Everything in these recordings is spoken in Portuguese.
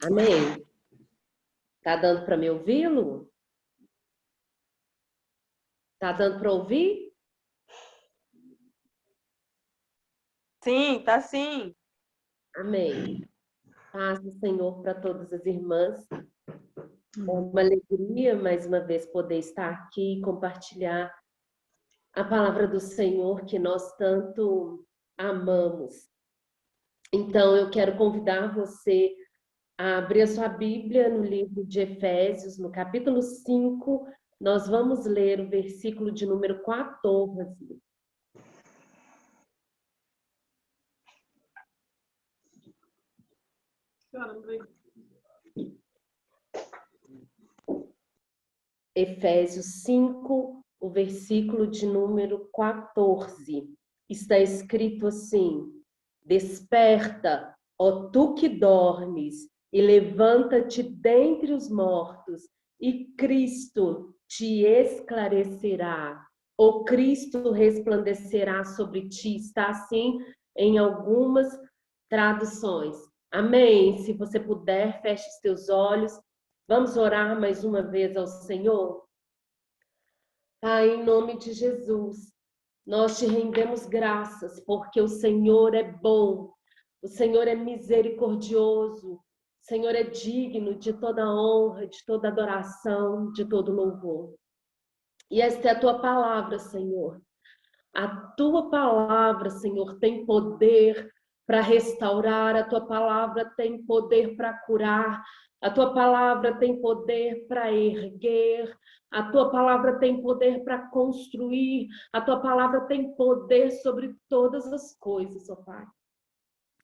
Amém. Tá dando para me ouvir, Lu? Tá dando para ouvir? Sim, tá sim. Amém. Paz do Senhor para todas as irmãs. É uma alegria, mais uma vez, poder estar aqui e compartilhar a palavra do Senhor que nós tanto amamos. Então, eu quero convidar você a abrir a sua Bíblia no livro de Efésios, no capítulo 5. Nós vamos ler o versículo de número 14. Efésios 5, o versículo de número 14. Está escrito assim: Desperta, ó tu que dormes, e levanta-te dentre os mortos, e Cristo te esclarecerá. O Cristo resplandecerá sobre ti. Está assim em algumas traduções. Amém? Se você puder, feche os teus olhos. Vamos orar mais uma vez ao Senhor? Pai, em nome de Jesus, nós te rendemos graças, porque o Senhor é bom, o Senhor é misericordioso, o Senhor é digno de toda honra, de toda adoração, de todo louvor. E esta é a tua palavra, Senhor. A tua palavra, Senhor, tem poder para restaurar, a tua palavra tem poder para curar, a tua palavra tem poder para erguer, a tua palavra tem poder para construir, a tua palavra tem poder sobre todas as coisas, ó Pai.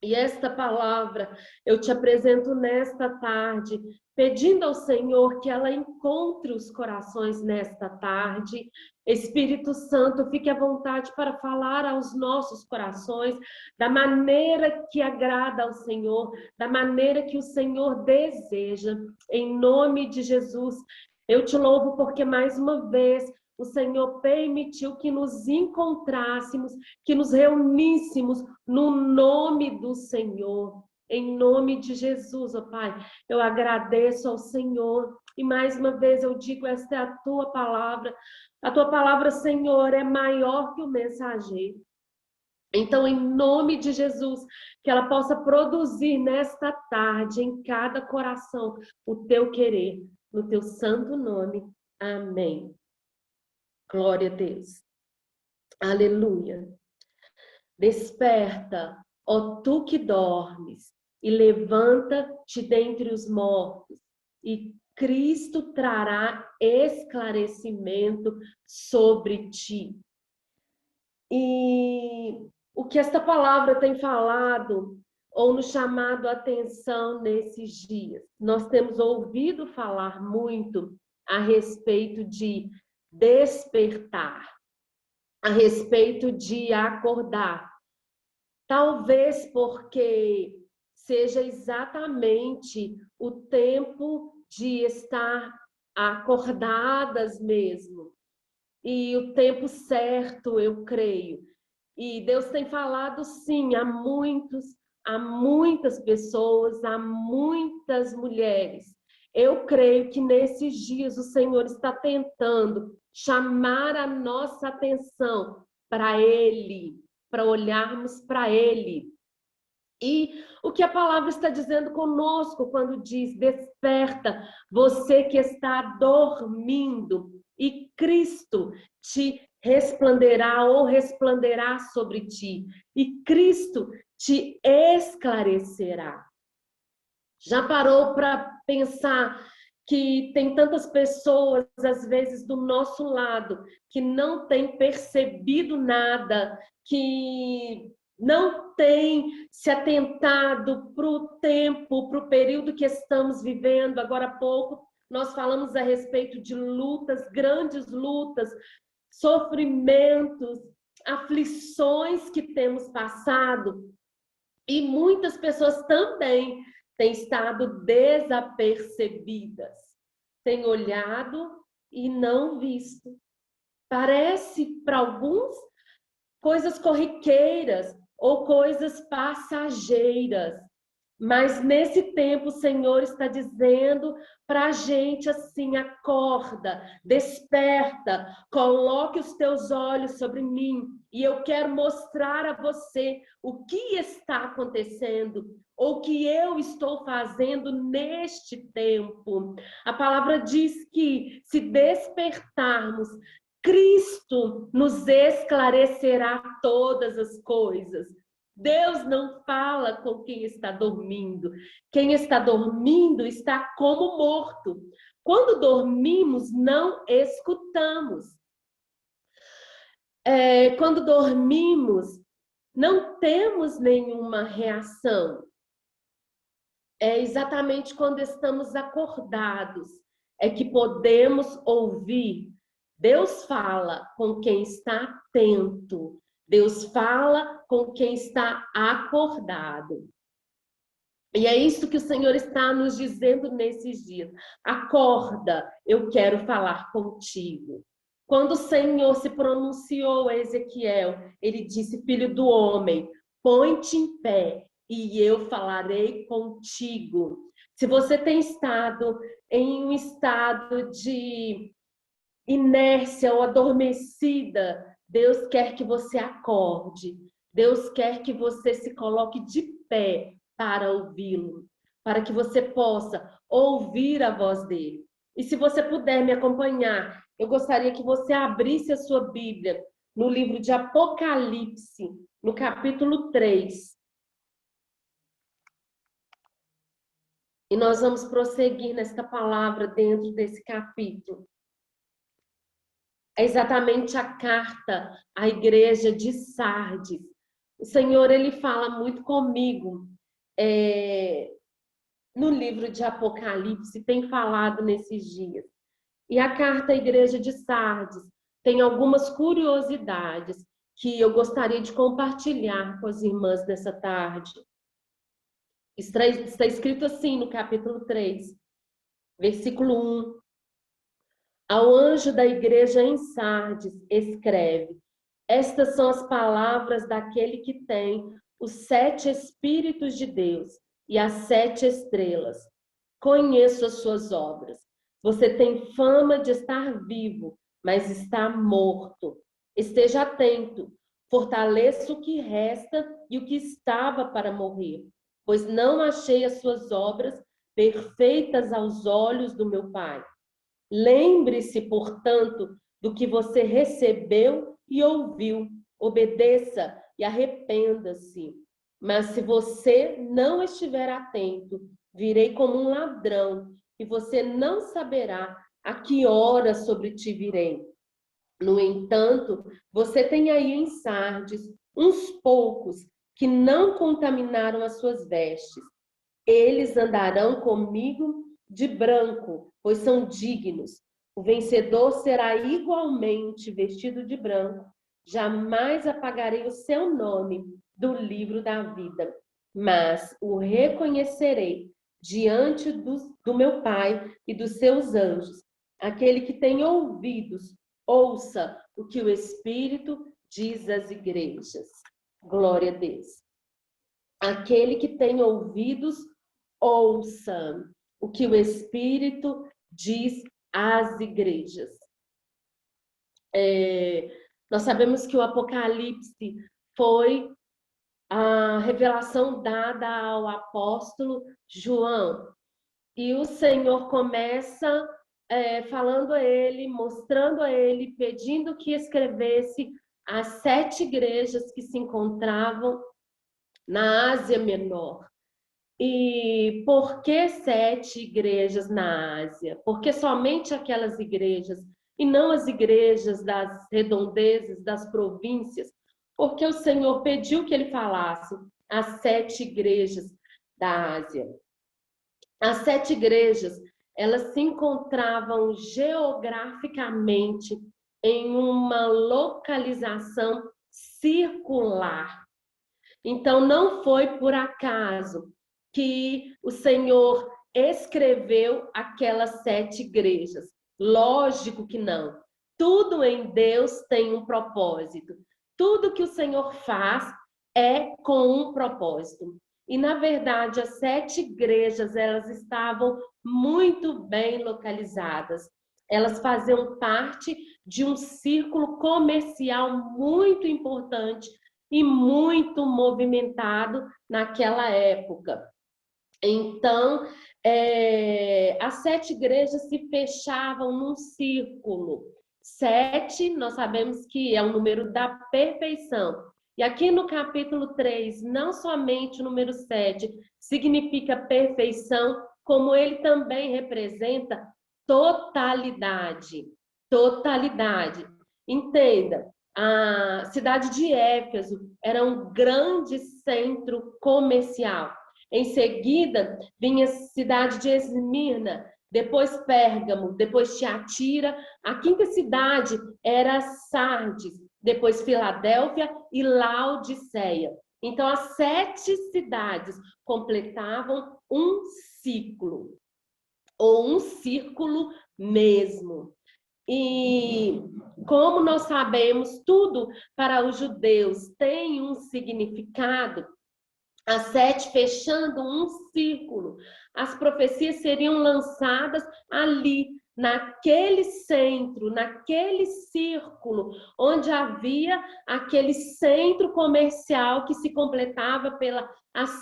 E esta palavra eu te apresento nesta tarde, pedindo ao Senhor que ela encontre os corações nesta tarde. Espírito Santo, fique à vontade para falar aos nossos corações da maneira que agrada ao Senhor, da maneira que o Senhor deseja. Em nome de Jesus, eu te louvo porque mais uma vez o Senhor permitiu que nos encontrássemos, que nos reuníssemos no nome do Senhor. Em nome de Jesus, ó Pai, eu agradeço ao Senhor. E mais uma vez eu digo, esta é a tua palavra. A tua palavra, Senhor, é maior que o mensageiro. Então, em nome de Jesus, que ela possa produzir nesta tarde, em cada coração, o teu querer, no teu santo nome. Amém. Glória a Deus. Aleluia. Desperta, ó tu que dormes, e levanta-te dentre os mortos, e Cristo trará esclarecimento sobre ti. E o que esta palavra tem falado, ou nos chamado a atenção nesses dias? Nós temos ouvido falar muito a respeito de despertar, a respeito de acordar. Talvez porque seja exatamente o tempo de estar acordadas mesmo. E o tempo certo, eu creio. E Deus tem falado, sim, a muitas pessoas, a muitas mulheres. Eu creio que nesses dias o Senhor está tentando chamar a nossa atenção para Ele, para olharmos para Ele. E o que a palavra está dizendo conosco quando diz: desperta, você que está dormindo, e Cristo te resplanderá ou resplanderá sobre ti, e Cristo te esclarecerá. Já parou para pensar que tem tantas pessoas, às vezes, do nosso lado, que não têm percebido nada, que não têm se atentado para o tempo, para o período que estamos vivendo? Agora há pouco nós falamos a respeito de lutas, grandes lutas, sofrimentos, aflições que temos passado, e muitas pessoas também têm estado desapercebidas, têm olhado e não visto. Parece para alguns coisas corriqueiras ou coisas passageiras, Mas nesse tempo o Senhor está dizendo para a gente assim: acorda, desperta, coloque os teus olhos sobre mim e eu quero mostrar a você o que está acontecendo ou o que eu estou fazendo neste tempo. A palavra diz que se despertarmos, Cristo nos esclarecerá todas as coisas. Deus não fala com quem está dormindo. Quem está dormindo está como morto. Quando dormimos, não escutamos. Quando dormimos, não temos nenhuma reação. É exatamente quando estamos acordados, é que podemos ouvir. Deus fala com quem está atento. Deus fala com quem está acordado. E é isso que o Senhor está nos dizendo nesses dias. Acorda, eu quero falar contigo. Quando o Senhor se pronunciou a Ezequiel, ele disse: filho do homem, põe-te em pé e eu falarei contigo. Se você tem estado em um estado de inércia ou adormecida, Deus quer que você acorde. Deus quer que você se coloque de pé para ouvi-lo, para que você possa ouvir a voz dele. E se você puder me acompanhar, eu gostaria que você abrisse a sua Bíblia no livro de Apocalipse, no capítulo 3. E nós vamos prosseguir nesta palavra dentro desse capítulo. É exatamente a carta à igreja de Sardes. O Senhor, ele fala muito comigo. No livro de Apocalipse, tem falado nesses dias. E a carta à igreja de Sardes tem algumas curiosidades que eu gostaria de compartilhar com as irmãs nessa tarde. Está escrito assim no capítulo 3, versículo 1. Ao anjo da igreja em Sardes, escreve: estas são as palavras daquele que tem os 7 Espíritos de Deus e as 7 estrelas. Conheço as suas obras. Você tem fama de estar vivo, mas está morto. Esteja atento, fortaleça o que resta e o que estava para morrer, pois não achei as suas obras perfeitas aos olhos do meu Pai. Lembre-se, portanto, do que você recebeu e ouviu. Obedeça e arrependa-se. Mas se você não estiver atento, virei como um ladrão e você não saberá a que hora sobre ti virei. No entanto, você tem aí em Sardes uns poucos que não contaminaram as suas vestes. Eles andarão comigo de branco, pois são dignos. O vencedor será igualmente vestido de branco. Jamais apagarei o seu nome do livro da vida, mas o reconhecerei diante do meu Pai e dos seus anjos. Aquele que tem ouvidos, ouça o que o Espírito diz às igrejas. Glória a Deus. Aquele que tem ouvidos, ouça o que o Espírito diz às igrejas. Nós sabemos que o Apocalipse foi a revelação dada ao apóstolo João. E o Senhor começa falando a ele, mostrando a ele, pedindo que escrevesse as 7 igrejas que se encontravam na Ásia Menor. E por que 7 igrejas na Ásia? Porque somente aquelas igrejas e não as igrejas das redondezas, das províncias? Porque o Senhor pediu que ele falasse as 7 igrejas da Ásia. As 7 igrejas, elas se encontravam geograficamente em uma localização circular. Então, não foi por acaso que o Senhor escreveu aquelas 7 igrejas. Lógico que não. Tudo em Deus tem um propósito. Tudo que o Senhor faz é com um propósito. E, na verdade, as 7 igrejas, elas estavam muito bem localizadas. Elas faziam parte de um círculo comercial muito importante e muito movimentado naquela época. Então, as 7 igrejas se fechavam num círculo. 7, nós sabemos que é o número da perfeição. E aqui no capítulo 3, não somente o número 7 significa perfeição, como ele também representa totalidade. Totalidade. Entenda, a cidade de Éfeso era um grande centro comercial. Em seguida, vinha a cidade de Esmirna, depois Pérgamo, depois Tiatira. A 5ª cidade era Sardes, depois Filadélfia e Laodiceia. Então, as 7 cidades completavam um ciclo, ou um círculo mesmo. E como nós sabemos, tudo para os judeus tem um significado. As 7 fechando um círculo. As profecias seriam lançadas ali, naquele centro, naquele círculo, onde havia aquele centro comercial que se completava pelas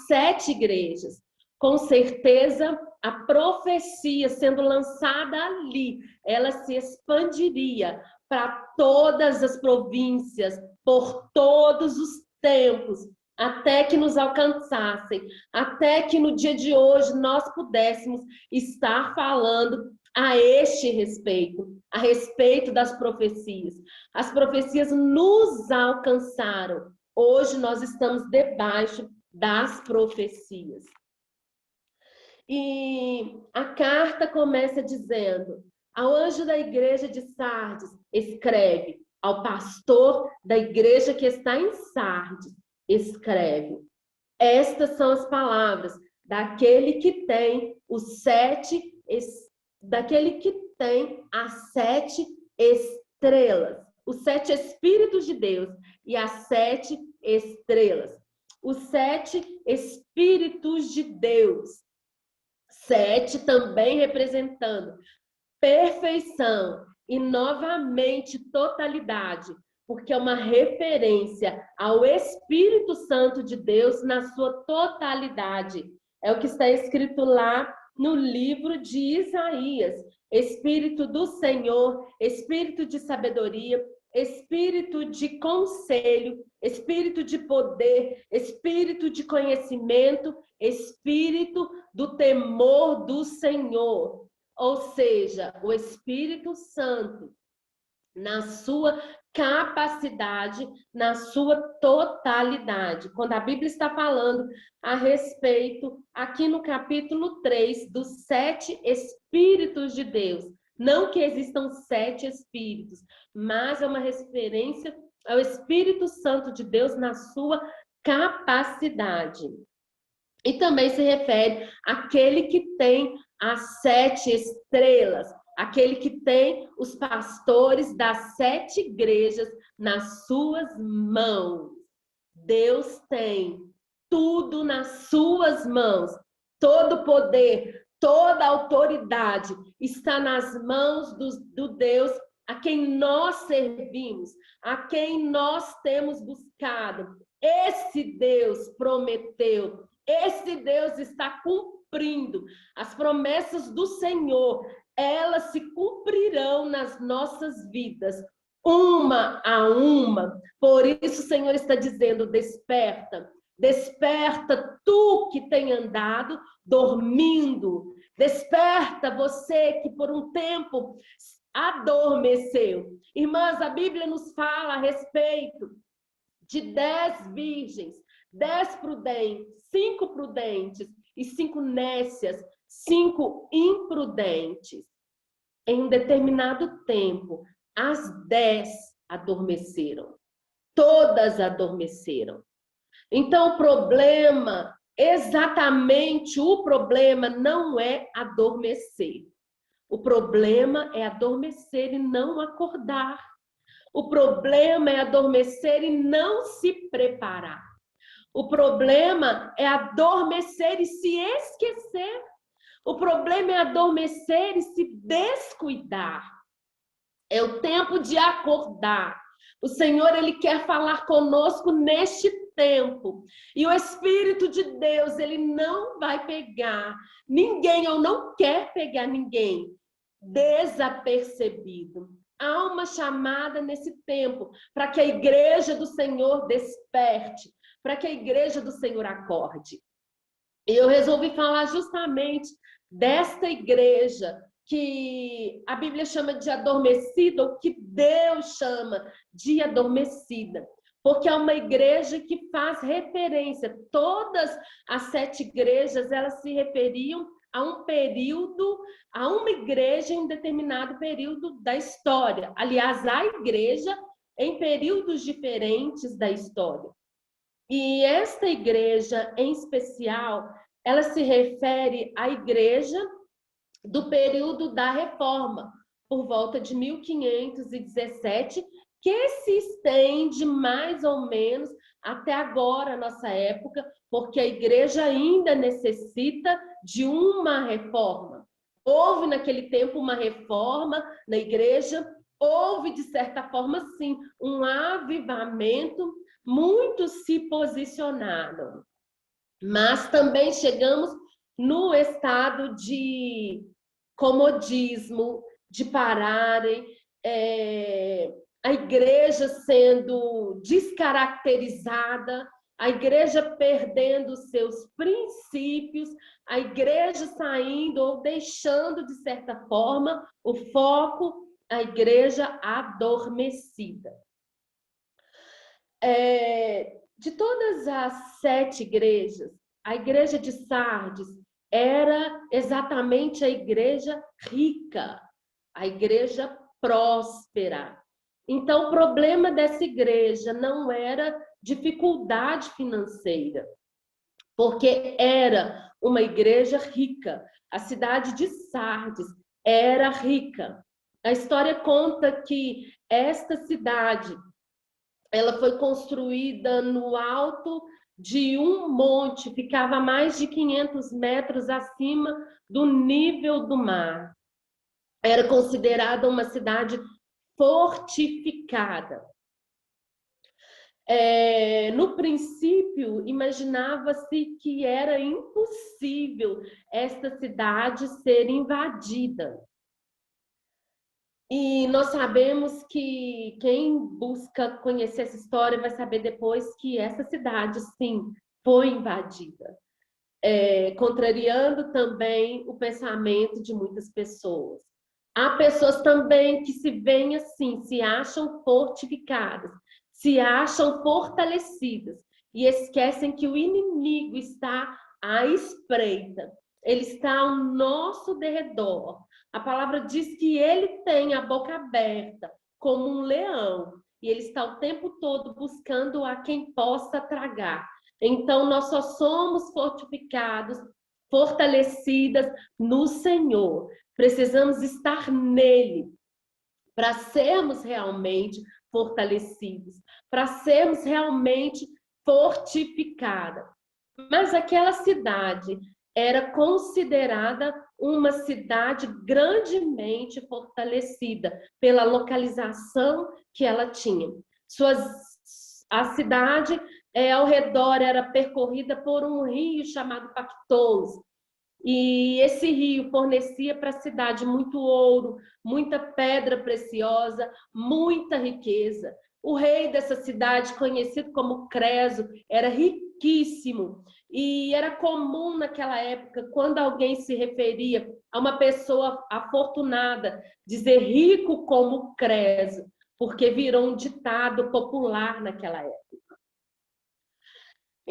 7 igrejas. Com certeza, a profecia sendo lançada ali, ela se expandiria para todas as províncias, por todos os tempos, até que nos alcançassem, até que no dia de hoje nós pudéssemos estar falando a este respeito, a respeito das profecias. As profecias nos alcançaram. Hoje nós estamos debaixo das profecias. E a carta começa dizendo: ao anjo da igreja de Sardes, escreve. Ao pastor da igreja que está em Sardes, escreve. Estas são as palavras daquele que tem daquele que tem as 7 estrelas, os 7 Espíritos de Deus e as 7 estrelas. Os 7 Espíritos de Deus. 7 também representando perfeição e novamente totalidade, porque é uma referência ao Espírito Santo de Deus na sua totalidade. É o que está escrito lá no livro de Isaías. Espírito do Senhor, espírito de sabedoria, espírito de conselho, espírito de poder, espírito de conhecimento, espírito do temor do Senhor. Ou seja, o Espírito Santo, na sua capacidade, na sua totalidade. Quando a Bíblia está falando a respeito, aqui no capítulo 3, dos 7 Espíritos de Deus. Não que existam 7 Espíritos, mas é uma referência ao Espírito Santo de Deus na sua capacidade. E também se refere àquele que tem as 7 estrelas, aquele que tem os pastores das 7 igrejas nas suas mãos. Deus tem tudo nas suas mãos. Todo poder, toda autoridade está nas mãos do Deus a quem nós servimos, a quem nós temos buscado. Esse Deus prometeu, esse Deus está cumprindo as promessas do Senhor. Elas se cumprirão nas nossas vidas, uma a uma. Por isso o Senhor está dizendo: desperta, desperta tu que tem andado dormindo. Desperta você que por um tempo adormeceu. Irmãs, a Bíblia nos fala a respeito de 10 virgens, 10 prudentes, 5 prudentes e 5 nécias, 5 imprudentes. Em um determinado tempo, as 10 adormeceram. Todas adormeceram. Então, o problema, exatamente o problema não é adormecer. O problema é adormecer e não acordar. O problema é adormecer e não se preparar. O problema é adormecer e se esquecer. O problema é adormecer e se descuidar. É o tempo de acordar. O Senhor, Ele quer falar conosco neste tempo. E o Espírito de Deus, Ele não vai pegar ninguém, ou não quer pegar ninguém desapercebido. Há uma chamada nesse tempo para que a igreja do Senhor desperte, para que a igreja do Senhor acorde. E eu resolvi falar justamente desta igreja que a Bíblia chama de adormecida, ou que Deus chama de adormecida. Porque é uma igreja que faz referência. Todas as 7 igrejas, elas se referiam a um período, a uma igreja em determinado período da história. Aliás, a igreja em períodos diferentes da história. E esta igreja, em especial, ela se refere à igreja do período da Reforma, por volta de 1517, que se estende mais ou menos até agora, nossa época, porque a igreja ainda necessita de uma reforma. Houve naquele tempo uma reforma na igreja, houve de certa forma sim um avivamento, muitos se posicionaram, mas também chegamos no estado de comodismo, de pararem, a igreja sendo descaracterizada, a igreja perdendo seus princípios, a igreja saindo ou deixando, de certa forma, o foco, a igreja adormecida. De todas as 7 igrejas, a igreja de Sardes era exatamente a igreja rica, a igreja próspera. Então, o problema dessa igreja não era dificuldade financeira, porque era uma igreja rica. A cidade de Sardes era rica. A história conta que esta cidade, ela foi construída no alto de um monte, ficava a mais de 500 metros acima do nível do mar. Era considerada uma cidade fortificada. No princípio, imaginava-se que era impossível esta cidade ser invadida. E nós sabemos que quem busca conhecer essa história vai saber depois que essa cidade, sim, foi invadida. Contrariando também o pensamento de muitas pessoas. Há pessoas também que se veem assim, se acham fortificadas, se acham fortalecidas e esquecem que o inimigo está à espreita. Ele está ao nosso derredor. A palavra diz que ele tem a boca aberta como um leão e ele está o tempo todo buscando a quem possa tragar. Então, nós só somos fortificados, fortalecidas no Senhor. Precisamos estar nele para sermos realmente fortalecidos, para sermos realmente fortificadas. Mas aquela cidade era considerada uma cidade grandemente fortalecida pela localização que ela tinha. A cidade ao redor era percorrida por um rio chamado Pactolus. E esse rio fornecia para a cidade muito ouro, muita pedra preciosa, muita riqueza. O rei dessa cidade, conhecido como Creso, era riquíssimo. E era comum naquela época, quando alguém se referia a uma pessoa afortunada, dizer rico como Creso, porque virou um ditado popular naquela época.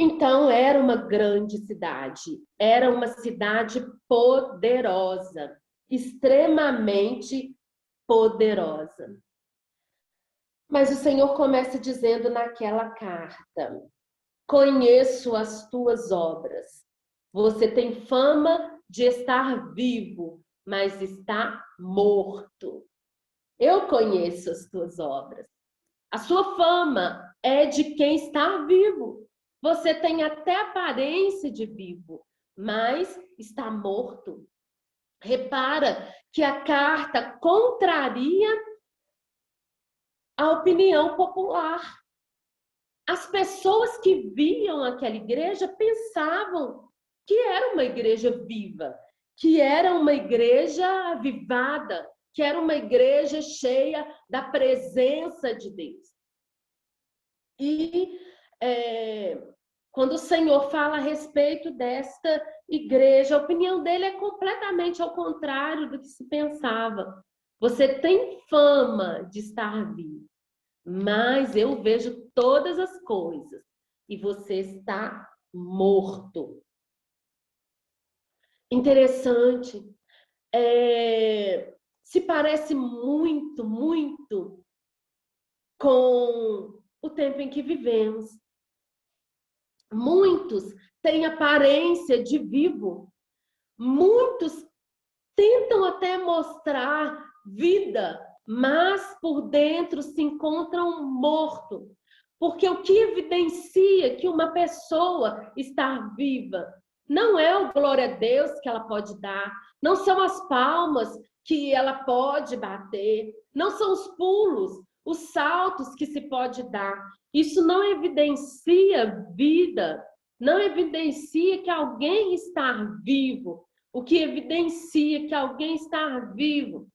Então, era uma grande cidade, era uma cidade poderosa, extremamente poderosa. Mas o Senhor começa dizendo naquela carta: conheço as tuas obras. Você tem fama de estar vivo, mas está morto. Eu conheço as tuas obras. A sua fama é de quem está vivo. Você tem até aparência de vivo, mas está morto. Repara que a carta contraria a opinião popular. As pessoas que viam aquela igreja pensavam que era uma igreja viva, que era uma igreja avivada, que era uma igreja cheia da presença de Deus. E quando o Senhor fala a respeito desta igreja, a opinião dele é completamente ao contrário do que se pensava. Você tem fama de estar vivo, mas eu vejo todas as coisas e você está morto. Interessante. Se parece muito, muito com o tempo em que vivemos. Muitos têm aparência de vivo. Muitos tentam até mostrar vida, mas por dentro se encontram mortos. Porque o que evidencia que uma pessoa está viva não é o glória a Deus que ela pode dar, não são as palmas que ela pode bater, não são os pulos, os saltos que se pode dar. Isso não evidencia vida, não evidencia que alguém está vivo. O que evidencia que alguém está vivo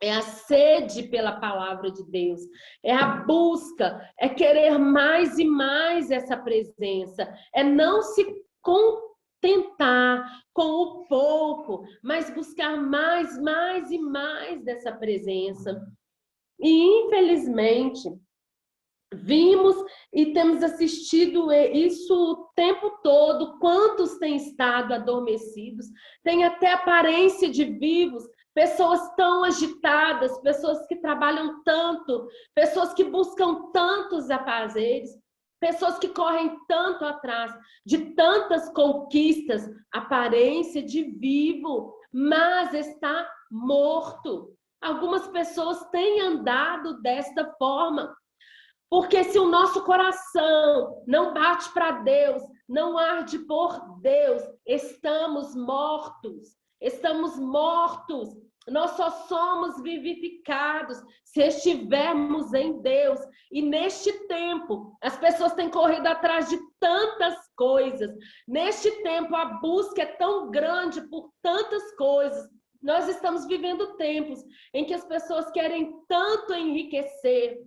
é a sede pela palavra de Deus, é a busca, é querer mais e mais essa presença, é não se contentar com o pouco, mas buscar mais, mais e mais dessa presença. E, infelizmente, vimos e temos assistido isso o tempo todo. Quantos têm estado adormecidos, têm até aparência de vivos, pessoas tão agitadas, pessoas que trabalham tanto, pessoas que buscam tantos afazeres, pessoas que correm tanto atrás de tantas conquistas, aparência de vivo, mas está morto. Algumas pessoas têm andado desta forma. Porque se o nosso coração não bate para Deus, não arde por Deus, estamos mortos. Estamos mortos. Nós só somos vivificados se estivermos em Deus. E neste tempo, as pessoas têm corrido atrás de tantas coisas. Neste tempo, a busca é tão grande por tantas coisas. Nós estamos vivendo tempos em que as pessoas querem tanto enriquecer,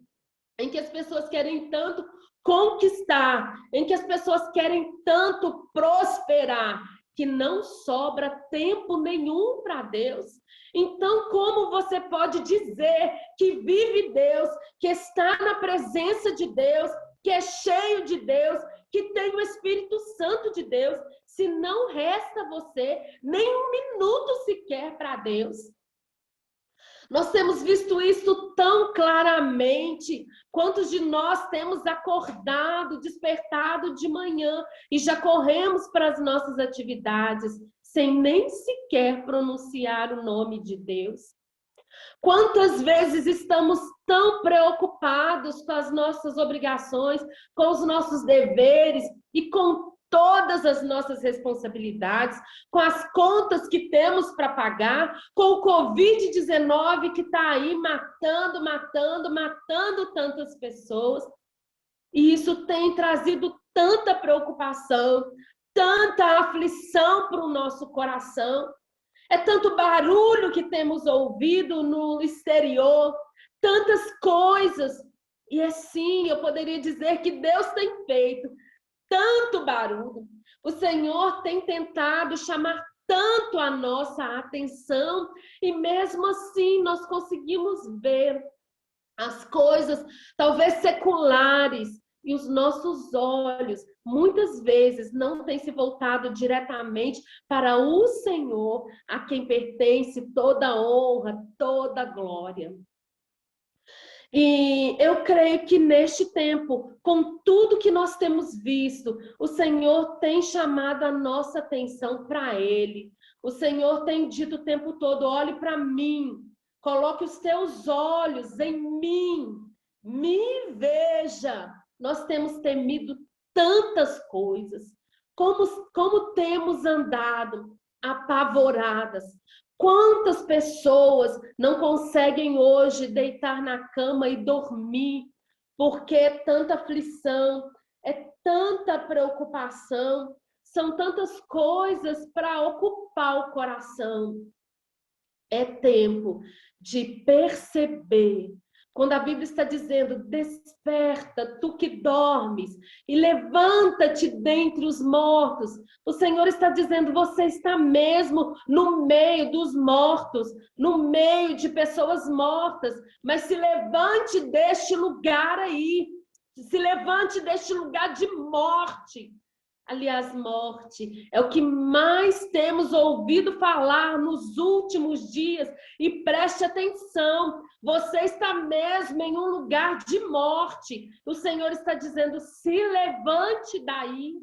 em que as pessoas querem tanto conquistar, em que as pessoas querem tanto prosperar, que não sobra tempo nenhum para Deus. Então, como você pode dizer que vive Deus, que está na presença de Deus, que é cheio de Deus, que tem o Espírito Santo de Deus, se não resta você nem um minuto sequer para Deus? Nós temos visto isso tão claramente. Quantos de nós temos acordado, despertado de manhã e já corremos para as nossas atividades sem nem sequer pronunciar o nome de Deus? Quantas vezes estamos tão preocupados com as nossas obrigações, com os nossos deveres e com todas as nossas responsabilidades, com as contas que temos para pagar, com o Covid-19 que está aí matando tantas pessoas. E isso tem trazido tanta preocupação, tanta aflição para o nosso coração. É tanto barulho que temos ouvido no exterior, tantas coisas. E assim, eu poderia dizer que Deus tem feito tanto barulho. O Senhor tem tentado chamar tanto a nossa atenção e mesmo assim nós conseguimos ver as coisas talvez seculares e os nossos olhos muitas vezes não têm se voltado diretamente para o Senhor, a quem pertence toda a honra, toda a glória. E eu creio que neste tempo, com tudo que nós temos visto, o Senhor tem chamado a nossa atenção para Ele. O Senhor tem dito o tempo todo: olhe para mim, coloque os teus olhos em mim, me veja. Nós temos temido tantas coisas. Como temos andado apavoradas. Quantas pessoas não conseguem hoje deitar na cama e dormir, porque é tanta aflição, é tanta preocupação, são tantas coisas para ocupar o coração. É tempo de perceber. Quando a Bíblia está dizendo, desperta, tu que dormes, e levanta-te dentre os mortos. O Senhor está dizendo, você está mesmo no meio dos mortos, no meio de pessoas mortas, mas se levante deste lugar aí, se levante deste lugar de morte. Aliás, morte é o que mais temos ouvido falar nos últimos dias. E preste atenção, você está mesmo em um lugar de morte. O Senhor está dizendo, se levante daí,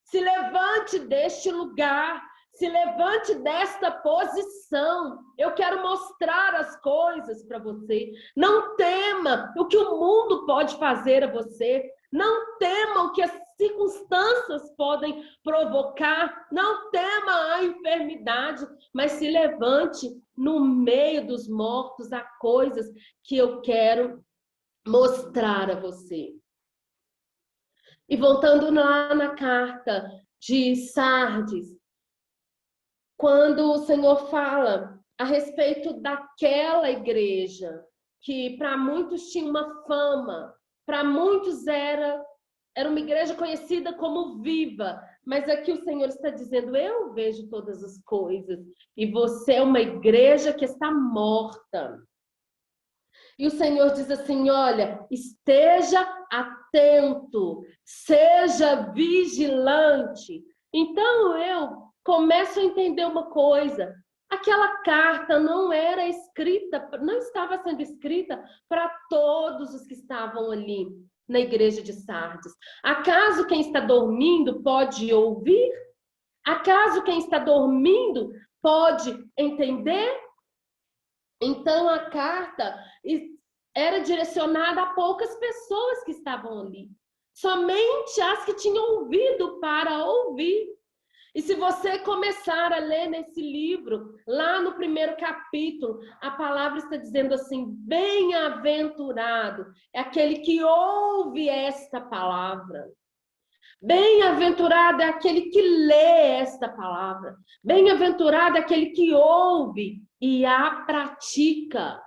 se levante deste lugar, se levante desta posição. Eu quero mostrar as coisas para você. Não tema o que o mundo pode fazer a você. Não tema o que as circunstâncias podem provocar. Não tema a enfermidade, mas se levante no meio dos mortos. Há coisas que eu quero mostrar a você. E voltando lá na carta de Sardes, quando o Senhor fala a respeito daquela igreja, que para muitos tinha uma fama, para muitos era uma igreja conhecida como viva, mas aqui o Senhor está dizendo, eu vejo todas as coisas, e você é uma igreja que está morta. E o Senhor diz assim, olha, esteja atento, seja vigilante. Então eu começo a entender uma coisa, aquela carta não era escrita, não estava sendo escrita para todos os que estavam ali na igreja de Sardes. Acaso quem está dormindo pode ouvir? Acaso quem está dormindo pode entender? Então a carta era direcionada a poucas pessoas que estavam ali. Somente as que tinham ouvido para ouvir. E se você começar a ler nesse livro, lá no primeiro capítulo, a palavra está dizendo assim, bem-aventurado é aquele que ouve esta palavra. Bem-aventurado é aquele que lê esta palavra. Bem-aventurado é aquele que ouve e a pratica.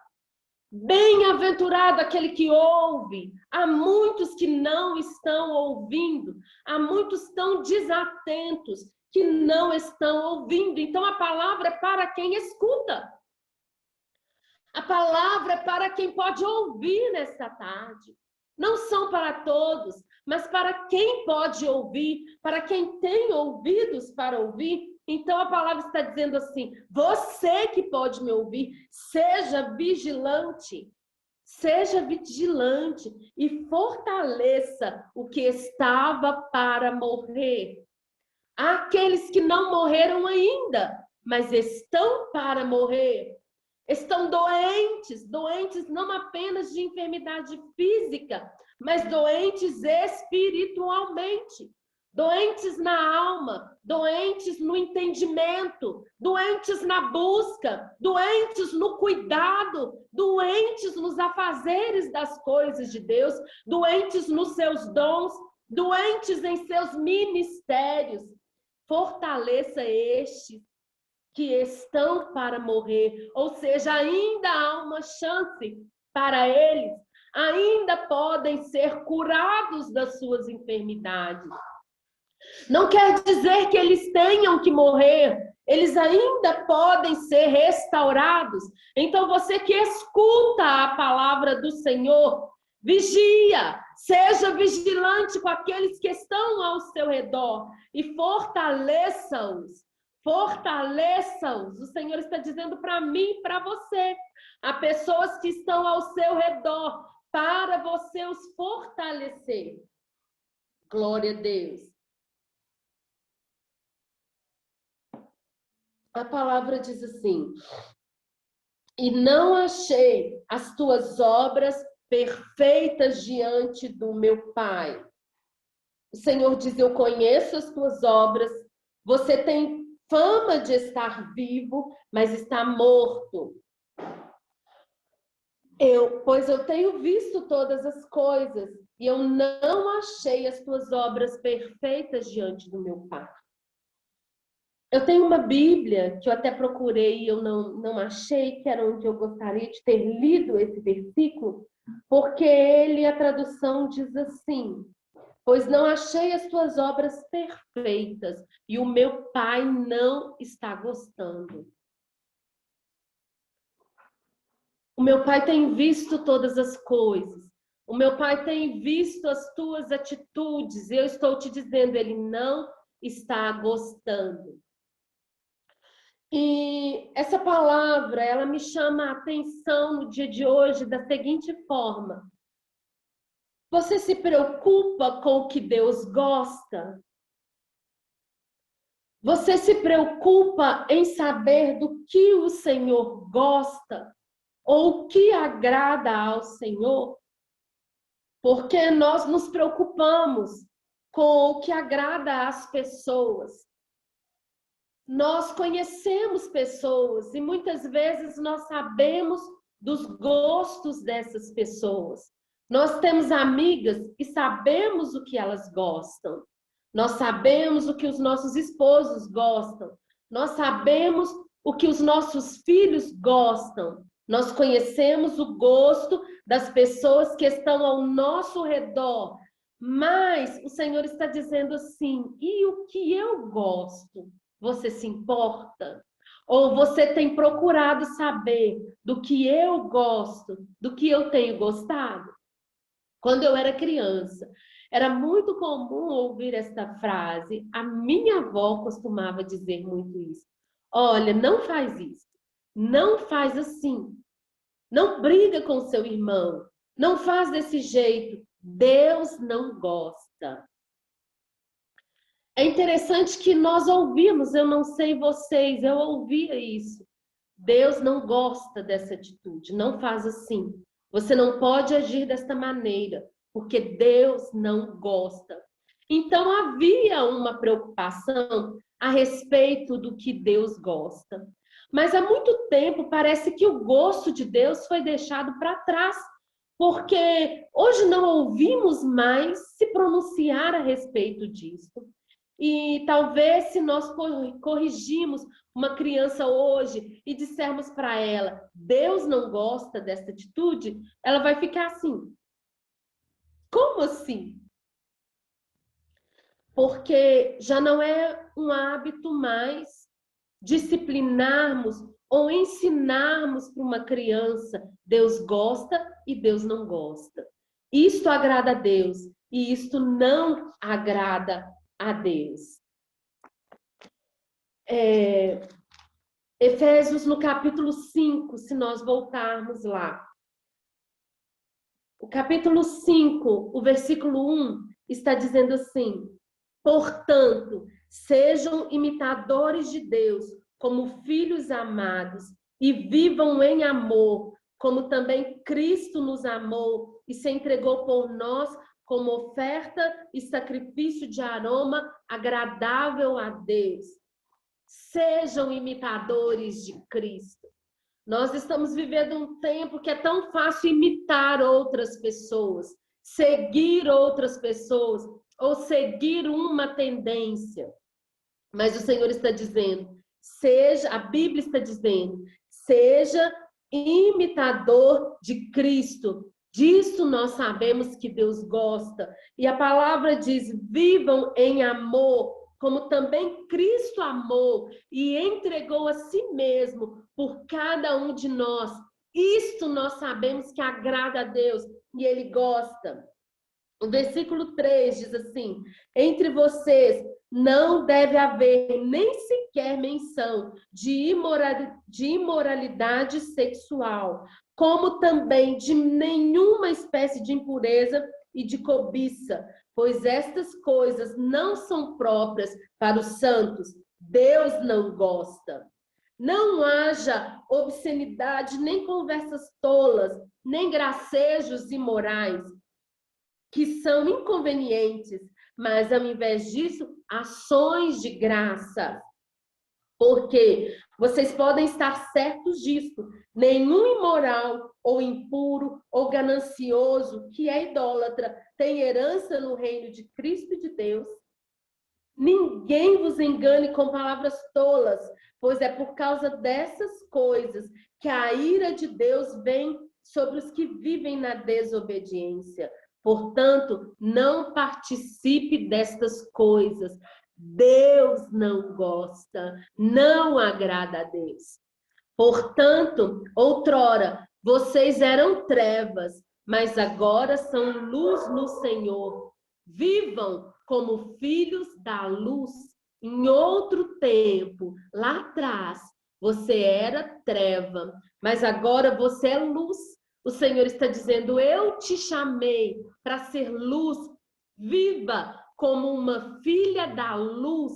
Bem-aventurado aquele que ouve. Há muitos que não estão ouvindo. Há muitos tão desatentos que não estão ouvindo. Então a palavra é para quem escuta. A palavra é para quem pode ouvir nesta tarde. Não são para todos, mas para quem pode ouvir, para quem tem ouvidos para ouvir. Então a palavra está dizendo assim, você que pode me ouvir, seja vigilante e fortaleça o que estava para morrer. Há aqueles que não morreram ainda, mas estão para morrer. Estão doentes não apenas de enfermidade física, mas doentes espiritualmente. Doentes na alma, doentes no entendimento, doentes na busca, doentes no cuidado, doentes nos afazeres das coisas de Deus, doentes nos seus dons, doentes em seus ministérios. Fortaleça estes que estão para morrer, ou seja, ainda há uma chance para eles, ainda podem ser curados das suas enfermidades. Não quer dizer que eles tenham que morrer, eles ainda podem ser restaurados. Então você que escuta a palavra do Senhor, vigia, seja vigilante com aqueles que estão ao seu redor e fortaleça-os. Fortaleça-os. O Senhor está dizendo para mim e para você. Há pessoas que estão ao seu redor para você os fortalecer. Glória a Deus. A palavra diz assim: e não achei as tuas obras perfeitas diante do meu Pai. O Senhor diz: eu conheço as tuas obras, você tem fama de estar vivo, mas está morto. Pois eu tenho visto todas as coisas, e eu não achei as tuas obras perfeitas diante do meu Pai. Eu tenho uma Bíblia que eu até procurei e eu não achei, que era onde eu gostaria de ter lido esse versículo, porque a tradução diz assim: pois não achei as tuas obras perfeitas, e o meu Pai não está gostando. O meu Pai tem visto todas as coisas. O meu Pai tem visto as tuas atitudes. Eu estou te dizendo, ele não está gostando. E essa palavra, ela me chama a atenção no dia de hoje da seguinte forma: você se preocupa com o que Deus gosta? Você se preocupa em saber do que o Senhor gosta? Ou o que agrada ao Senhor? Porque nós nos preocupamos com o que agrada às pessoas. Nós conhecemos pessoas e muitas vezes nós sabemos dos gostos dessas pessoas. Nós temos amigas e sabemos o que elas gostam. Nós sabemos o que os nossos esposos gostam. Nós sabemos o que os nossos filhos gostam. Nós conhecemos o gosto das pessoas que estão ao nosso redor. Mas o Senhor está dizendo assim: e o que eu gosto? Você se importa? Ou você tem procurado saber do que eu gosto, do que eu tenho gostado? Quando eu era criança, era muito comum ouvir esta frase. A minha avó costumava dizer muito isso. Olha, não faz isso. Não faz assim. Não briga com seu irmão. Não faz desse jeito. Deus não gosta. É interessante que nós ouvimos, eu não sei vocês, eu ouvia isso. Deus não gosta dessa atitude, não faz assim. Você não pode agir desta maneira, porque Deus não gosta. Então havia uma preocupação a respeito do que Deus gosta. Mas há muito tempo parece que o gosto de Deus foi deixado para trás, porque hoje não ouvimos mais se pronunciar a respeito disso. E talvez se nós corrigirmos uma criança hoje e dissermos para ela, Deus não gosta dessa atitude, ela vai ficar assim. Como assim? Porque já não é um hábito mais disciplinarmos ou ensinarmos para uma criança, Deus gosta e Deus não gosta. Isto agrada a Deus e isto não agrada a Deus. Efésios no capítulo 5, se nós voltarmos lá. O capítulo 5, o versículo 1, está dizendo assim: portanto, sejam imitadores de Deus, como filhos amados, e vivam em amor, como também Cristo nos amou e se entregou por nós como oferta e sacrifício de aroma agradável a Deus. Sejam imitadores de Cristo. Nós estamos vivendo um tempo que é tão fácil imitar outras pessoas, seguir outras pessoas, ou seguir uma tendência. Mas o Senhor está dizendo, a Bíblia está dizendo, seja imitador de Cristo. Disso nós sabemos que Deus gosta. E a palavra diz, vivam em amor, como também Cristo amou e entregou a si mesmo por cada um de nós. Isto nós sabemos que agrada a Deus e Ele gosta. O versículo 3 diz assim: entre vocês não deve haver nem sequer menção de imoralidade sexual, como também de nenhuma espécie de impureza e de cobiça, pois estas coisas não são próprias para os santos. Deus não gosta. Não haja obscenidade, nem conversas tolas, nem gracejos imorais, que são inconvenientes, mas ao invés disso, ações de graça. Porque vocês podem estar certos disso. Nenhum imoral, ou impuro, ou ganancioso, que é idólatra, tem herança no reino de Cristo e de Deus. Ninguém vos engane com palavras tolas, pois é por causa dessas coisas que a ira de Deus vem sobre os que vivem na desobediência. Portanto, não participe destas coisas. Deus não gosta, não agrada a Deus. Portanto, outrora, vocês eram trevas, mas agora são luz no Senhor. Vivam como filhos da luz. Em outro tempo, lá atrás, você era treva, mas agora você é luz. O Senhor está dizendo, eu te chamei para ser luz. Viva como uma filha da luz.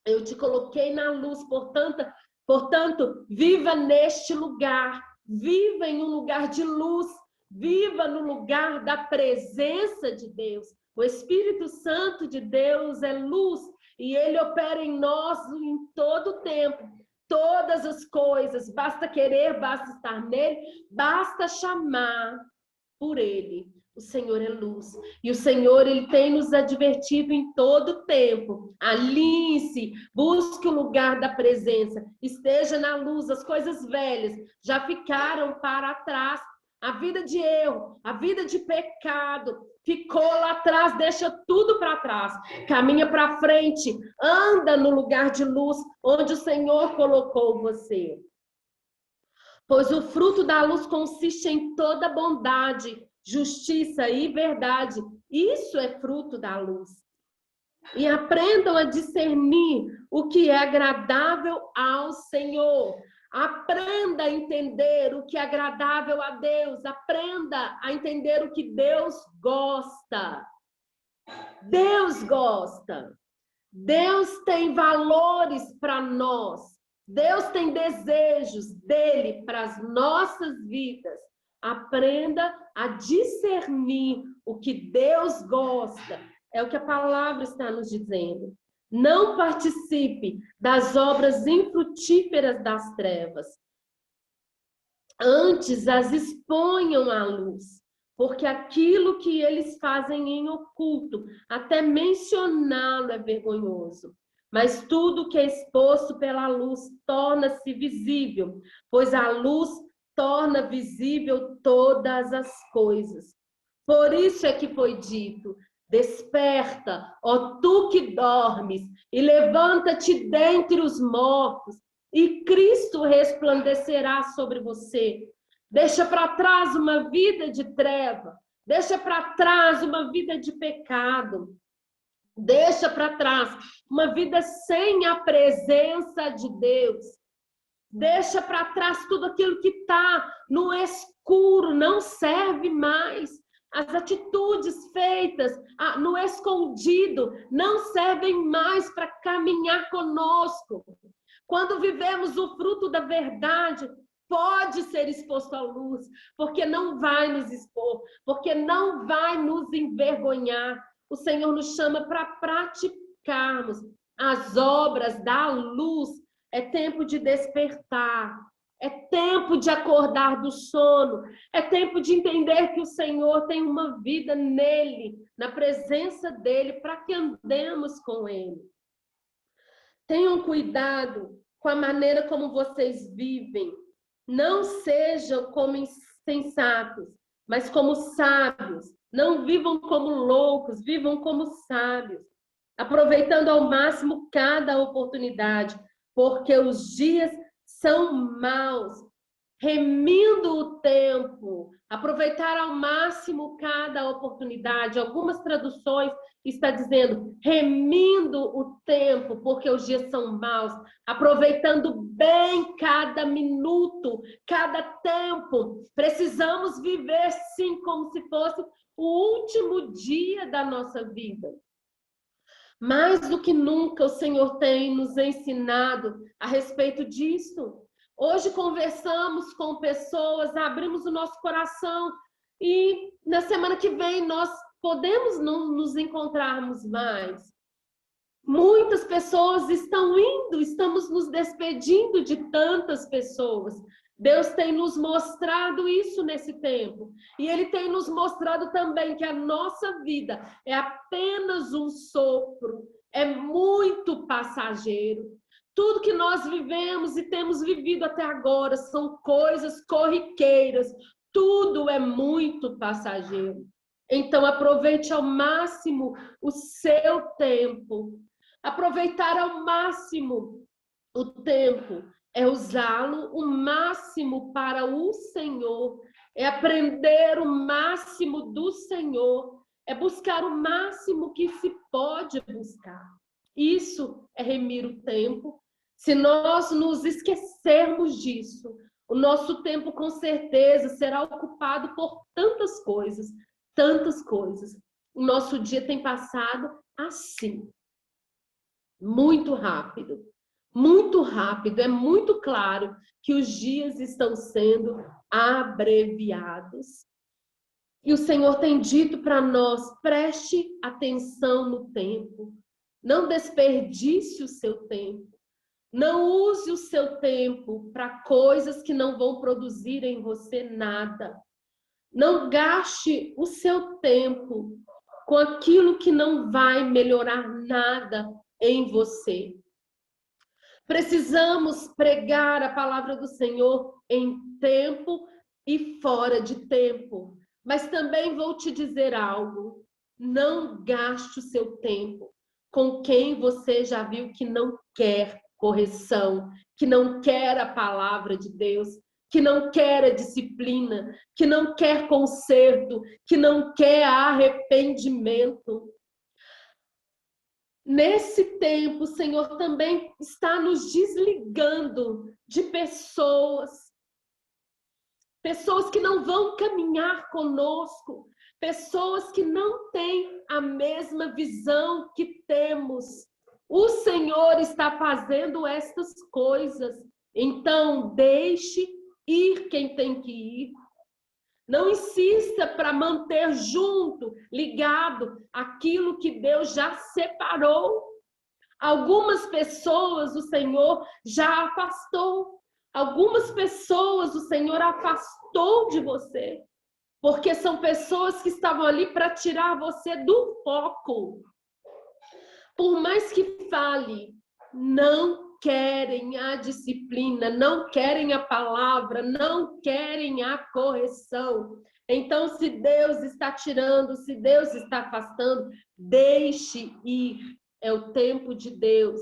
Eu te coloquei na luz, portanto, viva neste lugar. Viva em um lugar de luz. Viva no lugar da presença de Deus. O Espírito Santo de Deus é luz e ele opera em nós em todo o tempo. Todas as coisas, basta querer, basta estar nele, basta chamar por ele. O Senhor é luz. E o Senhor, ele tem nos advertido em todo o tempo. Alinhe-se, busque o lugar da presença. Esteja na luz. As coisas velhas já ficaram para trás. A vida de erro, a vida de pecado ficou lá atrás. Deixa tudo para trás. Caminha para frente. Anda no lugar de luz onde o Senhor colocou você. Pois o fruto da luz consiste em toda bondade, justiça e verdade. Isso é fruto da luz. E aprendam a discernir o que é agradável ao Senhor. Aprenda a entender o que é agradável a Deus. Aprenda a entender o que Deus gosta. Deus gosta. Deus tem valores para nós. Deus tem desejos dele para as nossas vidas. Aprenda a discernir o que Deus gosta. É o que a palavra está nos dizendo. Não participe das obras infrutíferas das trevas. Antes as exponham à luz, porque aquilo que eles fazem em oculto, até mencioná-lo é vergonhoso. Mas tudo que é exposto pela luz torna-se visível, pois a luz torna visível todas as coisas. Por isso é que foi dito: desperta, ó tu que dormes, e levanta-te dentre os mortos, e Cristo resplandecerá sobre você. Deixa para trás uma vida de treva, deixa para trás uma vida de pecado, deixa para trás uma vida sem a presença de Deus. Deixa para trás tudo aquilo que está no escuro, não serve mais. As atitudes feitas no escondido não servem mais para caminhar conosco. Quando vivemos o fruto da verdade, pode ser exposto à luz, porque não vai nos expor, porque não vai nos envergonhar. O Senhor nos chama para praticarmos as obras da luz. É tempo de despertar. É tempo de acordar do sono. É tempo de entender que o Senhor tem uma vida nele, na presença dele, para que andemos com ele. Tenham cuidado com a maneira como vocês vivem. Não sejam como insensatos, mas como sábios. Não vivam como loucos, vivam como sábios, aproveitando ao máximo cada oportunidade, porque os dias são maus. Remindo o tempo, aproveitar ao máximo cada oportunidade. Algumas traduções está dizendo remindo o tempo, porque os dias são maus, aproveitando bem cada minuto, cada tempo. Precisamos viver sim como se fosse o último dia da nossa vida. Mais do que nunca o Senhor tem nos ensinado a respeito disso. Hoje conversamos com pessoas, abrimos o nosso coração e na semana que vem nós podemos não nos encontrarmos mais. Muitas pessoas estão indo, estamos nos despedindo de tantas pessoas. Deus tem nos mostrado isso nesse tempo. E Ele tem nos mostrado também que a nossa vida é apenas um sopro, é muito passageiro. Tudo que nós vivemos e temos vivido até agora são coisas corriqueiras. Tudo é muito passageiro. Então, aproveite ao máximo o seu tempo. Aproveitar ao máximo o tempo é usá-lo o máximo para o Senhor, é aprender o máximo do Senhor, é buscar o máximo que se pode buscar. Isso é remir o tempo. Se nós nos esquecermos disso, o nosso tempo com certeza será ocupado por tantas coisas, tantas coisas. O nosso dia tem passado assim. Muito rápido, muito rápido. É muito claro que os dias estão sendo abreviados. E o Senhor tem dito para nós, preste atenção no tempo. Não desperdice o seu tempo. Não use o seu tempo para coisas que não vão produzir em você nada. Não gaste o seu tempo com aquilo que não vai melhorar nada em você. Precisamos pregar a palavra do Senhor em tempo e fora de tempo. Mas também vou te dizer algo. Não gaste o seu tempo com quem você já viu que não quer correção, que não quer a palavra de Deus, que não quer a disciplina, que não quer conserto, que não quer arrependimento. Nesse tempo, o Senhor também está nos desligando de pessoas que não vão caminhar conosco, pessoas que não têm a mesma visão que temos. O Senhor está fazendo estas coisas, então deixe ir quem tem que ir. Não insista para manter junto, ligado, aquilo que Deus já separou. Algumas pessoas o Senhor já afastou. Algumas pessoas o Senhor afastou de você. Porque são pessoas que estavam ali para tirar você do foco. Por mais que fale, não querem a disciplina, não querem a palavra, não querem a correção. Então, se Deus está tirando, se Deus está afastando, deixe ir. É o tempo de Deus.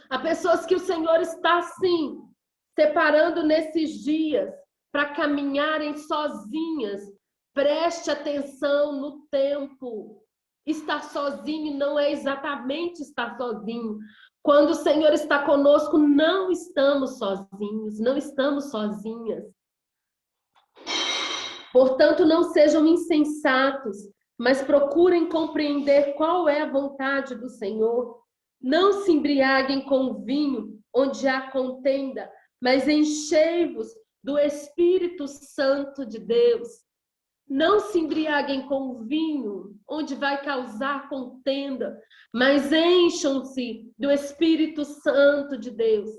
Há pessoas que o Senhor está, sim, separando nesses dias para caminharem sozinhas. Preste atenção no tempo. Estar sozinho não é exatamente estar sozinho. Quando o Senhor está conosco, não estamos sozinhos, não estamos sozinhas. Portanto, não sejam insensatos, mas procurem compreender qual é a vontade do Senhor. Não se embriaguem com vinho, onde há contenda, mas enchei-vos do Espírito Santo de Deus. Não se embriaguem com vinho, onde vai causar contenda, mas encham-se do Espírito Santo de Deus.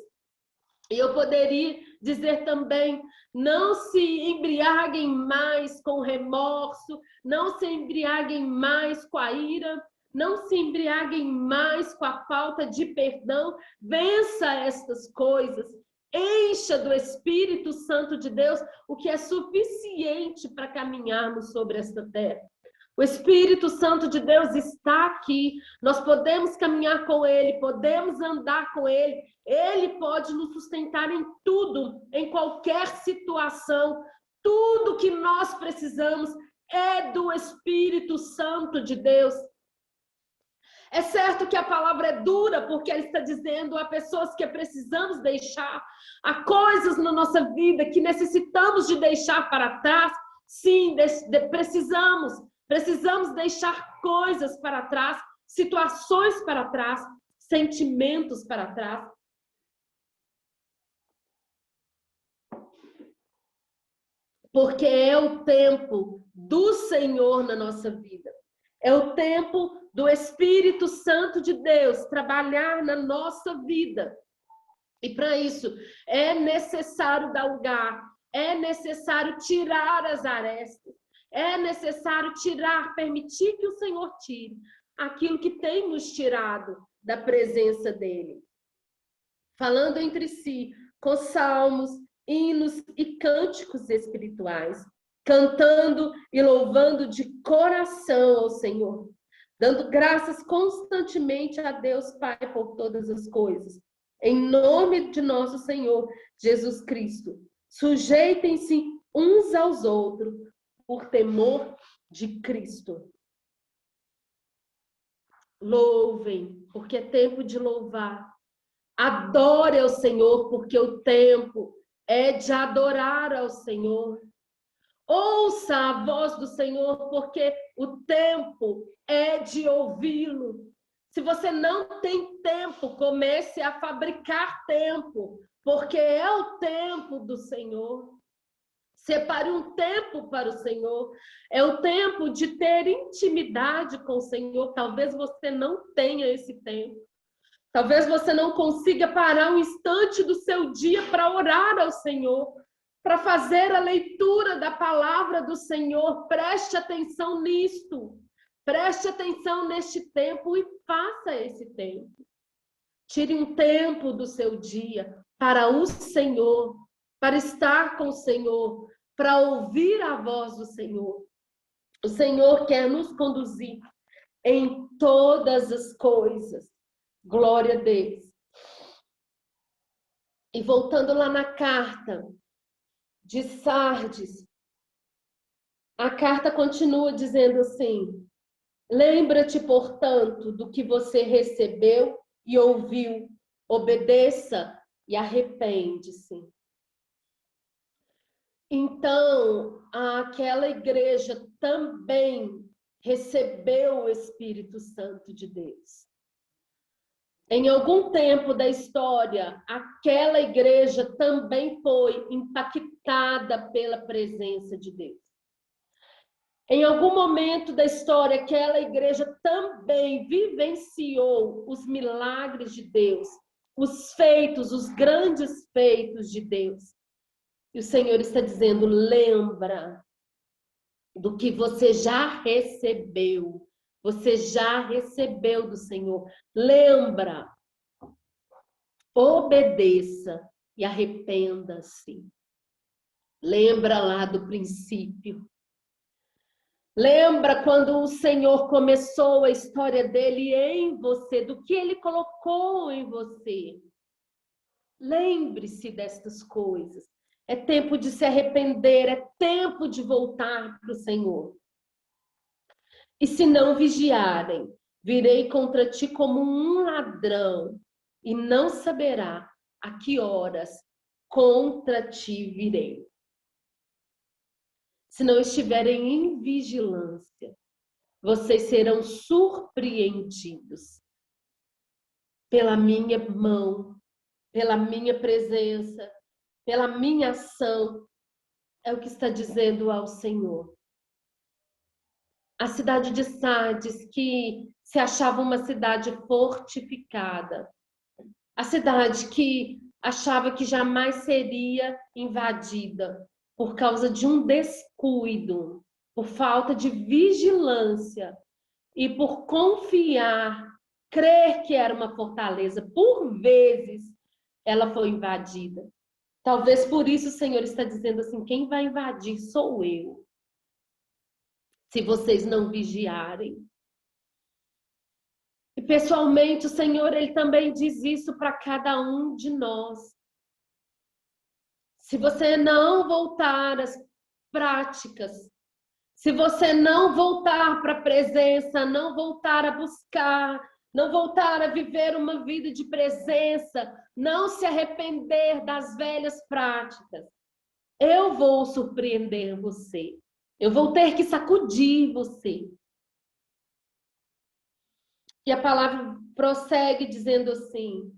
E eu poderia dizer também, não se embriaguem mais com remorso, não se embriaguem mais com a ira, não se embriaguem mais com a falta de perdão. Vença estas coisas. Encha do Espírito Santo de Deus, o que é suficiente para caminharmos sobre esta terra. O Espírito Santo de Deus está aqui. Nós podemos caminhar com Ele, podemos andar com Ele. Ele pode nos sustentar em tudo, em qualquer situação. Tudo que nós precisamos é do Espírito Santo de Deus. É certo que a palavra é dura, porque ela está dizendo a pessoas que precisamos deixar, há coisas na nossa vida que necessitamos de deixar para trás. Sim, precisamos deixar coisas para trás, situações para trás, sentimentos para trás. porque é o tempo do Senhor na nossa vida. É o tempo do Espírito Santo de Deus trabalhar na nossa vida. E para isso é necessário dar lugar, é necessário tirar as arestas, é necessário tirar, permitir que o Senhor tire aquilo que tem nos tirado da presença dele. Falando entre si, com salmos, hinos e cânticos espirituais, cantando e louvando de coração ao Senhor, dando graças constantemente a Deus Pai por todas as coisas. Em nome de nosso Senhor Jesus Cristo, sujeitem-se uns aos outros por temor de Cristo. Louvem, porque é tempo de louvar. Adore ao Senhor, porque o tempo é de adorar ao Senhor. Ouça a voz do Senhor, porque o tempo é de ouvi-lo. Se você não tem tempo, comece a fabricar tempo, porque é o tempo do Senhor. Separe um tempo para o Senhor. É o tempo de ter intimidade com o Senhor. Talvez você não tenha esse tempo. Talvez você não consiga parar um instante do seu dia para orar ao Senhor, para fazer a leitura da palavra do Senhor. Preste atenção nisto. Preste atenção neste tempo e faça esse tempo. Tire um tempo do seu dia para o Senhor, para estar com o Senhor, para ouvir a voz do Senhor. O Senhor quer nos conduzir em todas as coisas. Glória a Deus. E voltando lá na carta de Sardes, a carta continua dizendo assim: lembra-te, portanto, do que você recebeu e ouviu, obedeça e arrepende-se. Então, aquela igreja também recebeu o Espírito Santo de Deus. Em algum tempo da história, aquela igreja também foi impactada pela presença de Deus. Em algum momento da história, aquela igreja também vivenciou os milagres de Deus, os feitos, os grandes feitos de Deus. E o Senhor está dizendo: lembra do que você já recebeu. Você já recebeu do Senhor. Lembra. Obedeça e arrependa-se. Lembra lá do princípio. Lembra quando o Senhor começou a história dele em você, do que ele colocou em você. Lembre-se destas coisas. É tempo de se arrepender, é tempo de voltar para o Senhor. E se não vigiarem, virei contra ti como um ladrão, e não saberá a que horas contra ti virei. Se não estiverem em vigilância, vocês serão surpreendidos pela minha mão, pela minha presença, pela minha ação. É o que está dizendo ao Senhor. A cidade de Sardes, que se achava uma cidade fortificada, a cidade que achava que jamais seria invadida por causa de um descuido, por falta de vigilância e por confiar, crer que era uma fortaleza. Por vezes, ela foi invadida. Talvez por isso o Senhor está dizendo assim: quem vai invadir sou eu. Se vocês não vigiarem. E pessoalmente, o Senhor, ele também diz isso para cada um de nós. Se você não voltar às práticas, se você não voltar para a presença, não voltar a buscar, não voltar a viver uma vida de presença, não se arrepender das velhas práticas, eu vou surpreender você. Eu vou ter que sacudir você. E a palavra prossegue dizendo assim: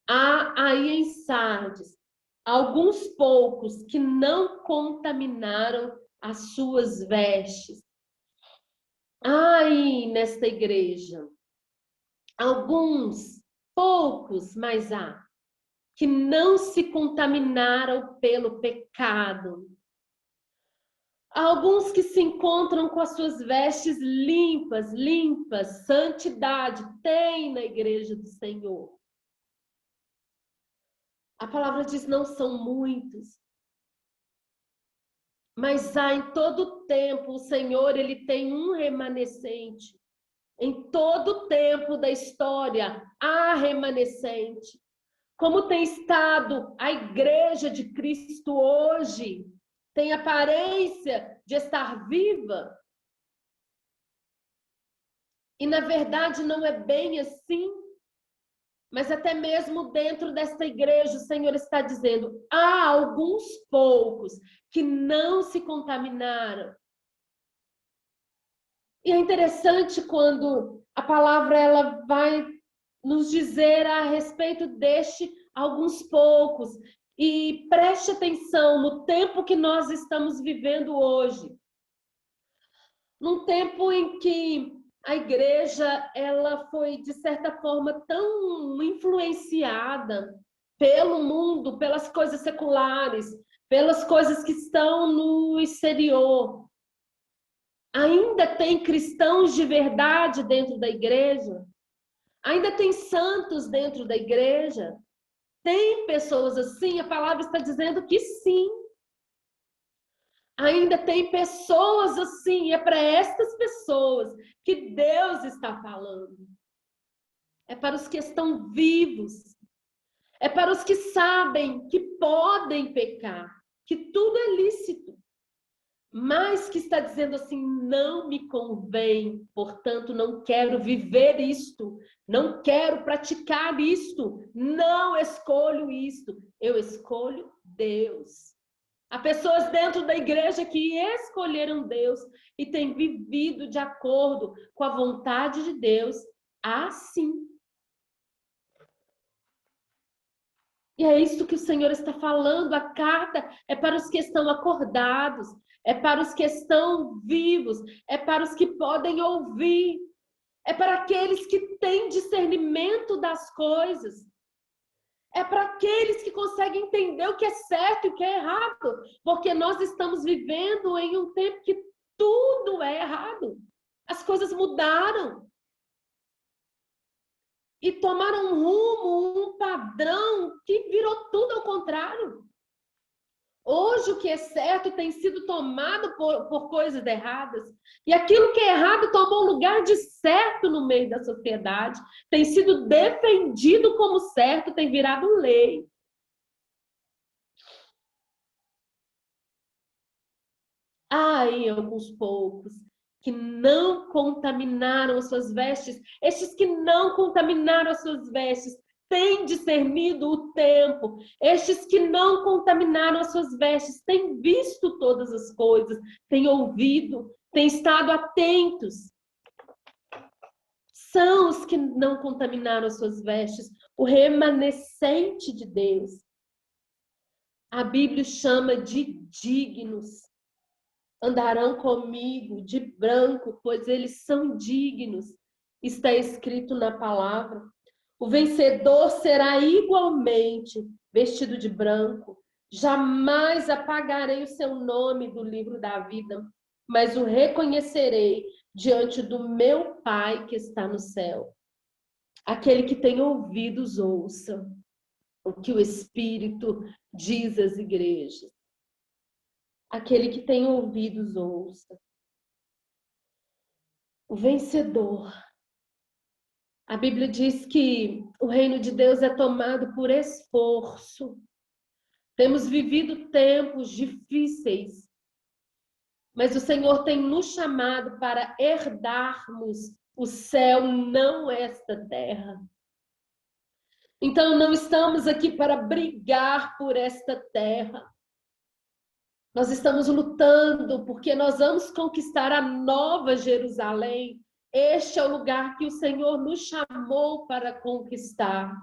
há aí em Sardes alguns poucos que não contaminaram as suas vestes. Aí, nesta igreja, alguns, poucos, mas há, que não se contaminaram pelo pecado. Alguns que se encontram com as suas vestes limpas, santidade, tem na igreja do Senhor. A palavra diz, não são muitos. Mas há em todo tempo, o Senhor, ele tem um remanescente. Em todo tempo da história, há remanescente. Como tem estado a igreja de Cristo hoje? Tem aparência de estar viva? E na verdade não é bem assim. Mas até mesmo dentro desta igreja, o Senhor está dizendo, há alguns poucos que não se contaminaram. E é interessante quando a palavra ela vai nos dizer a respeito deste alguns poucos. E preste atenção no tempo que nós estamos vivendo hoje. Num tempo em que a igreja ela foi, de certa forma, tão influenciada pelo mundo, pelas coisas seculares, pelas coisas que estão no exterior. Ainda tem cristãos de verdade dentro da igreja? Ainda tem santos dentro da igreja? Tem pessoas assim? A palavra está dizendo que sim. Ainda tem pessoas assim, é para estas pessoas que Deus está falando. É para os que estão vivos. É para os que sabem que podem pecar, que tudo é lícito. Mas que está dizendo assim, não me convém, portanto não quero viver isto, não quero praticar isto, não escolho isto, eu escolho Deus. Há pessoas dentro da igreja que escolheram Deus e têm vivido de acordo com a vontade de Deus, assim. E é isso que o Senhor está falando, a carta é para os que estão acordados, é para os que estão vivos, é para os que podem ouvir, é para aqueles que têm discernimento das coisas. É para aqueles que conseguem entender o que é certo e o que é errado. Porque nós estamos vivendo em um tempo que tudo é errado. As coisas mudaram. E tomaram um rumo, um padrão que virou tudo ao contrário. Hoje o que é certo tem sido tomado por coisas erradas. E aquilo que é errado tomou lugar de certo no meio da sociedade. Tem sido defendido como certo, tem virado lei. Há aí alguns poucos que não contaminaram as suas vestes. Estes que não contaminaram as suas vestes têm discernido o tempo. Estes que não contaminaram as suas vestes têm visto todas as coisas, têm ouvido, têm estado atentos. São os que não contaminaram as suas vestes, o remanescente de Deus. A Bíblia chama de dignos. Andarão comigo de branco, pois eles são dignos. Está escrito na palavra. O vencedor será igualmente vestido de branco. Jamais apagarei o seu nome do livro da vida, mas o reconhecerei diante do meu Pai que está no céu. Aquele que tem ouvidos, ouça o que o Espírito diz às igrejas. Aquele que tem ouvidos, ouça. O vencedor. A Bíblia diz que o reino de Deus é tomado por esforço. Temos vivido tempos difíceis, mas o Senhor tem nos chamado para herdarmos o céu, não esta terra. Então não estamos aqui para brigar por esta terra. Nós estamos lutando porque nós vamos conquistar a nova Jerusalém. Este é o lugar que o Senhor nos chamou para conquistar.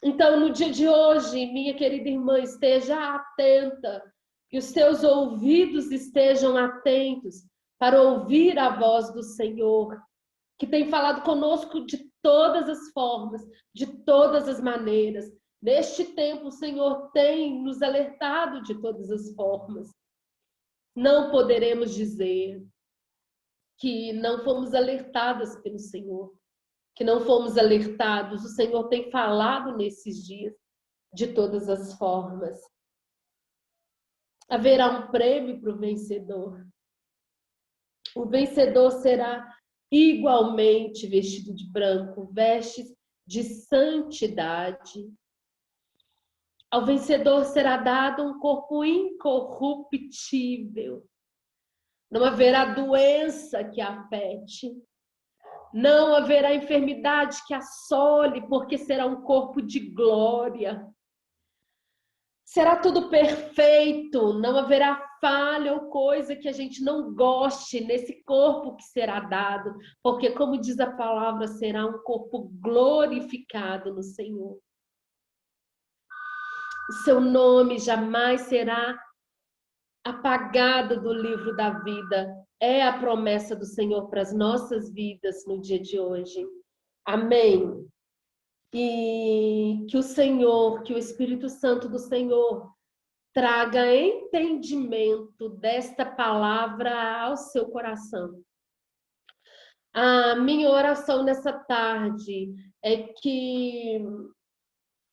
Então, no dia de hoje, minha querida irmã, esteja atenta, que os seus ouvidos estejam atentos para ouvir a voz do Senhor, que tem falado conosco de todas as formas, de todas as maneiras. Neste tempo, o Senhor tem nos alertado de todas as formas. Não poderemos dizer que não fomos alertadas pelo Senhor, que não fomos alertados. O Senhor tem falado nesses dias de todas as formas. Haverá um prêmio para o vencedor. O vencedor será igualmente vestido de branco, vestes de santidade. Ao vencedor será dado um corpo incorruptível. Não haverá doença que afete. Não haverá enfermidade que assole, porque será um corpo de glória. Será tudo perfeito, não haverá falha ou coisa que a gente não goste nesse corpo que será dado, porque, como diz a palavra, será um corpo glorificado no Senhor. O seu nome jamais será apagado do livro da vida. É a promessa do Senhor para as nossas vidas no dia de hoje. Amém. E que o Senhor, que o Espírito Santo do Senhor traga entendimento desta palavra ao seu coração. A minha oração nessa tarde é que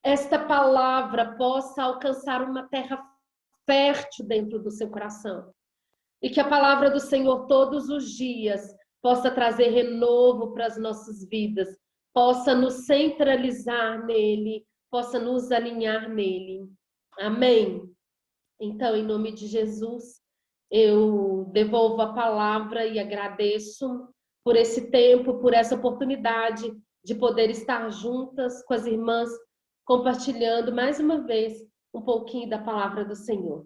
esta palavra possa alcançar uma terra fértil dentro do seu coração. E que a palavra do Senhor todos os dias possa trazer renovo para as nossas vidas, possa nos centralizar nele, possa nos alinhar nele. Amém? Então, em nome de Jesus, eu devolvo a palavra e agradeço por esse tempo, por essa oportunidade de poder estar juntas com as irmãs, compartilhando mais uma vez um pouquinho da palavra do Senhor.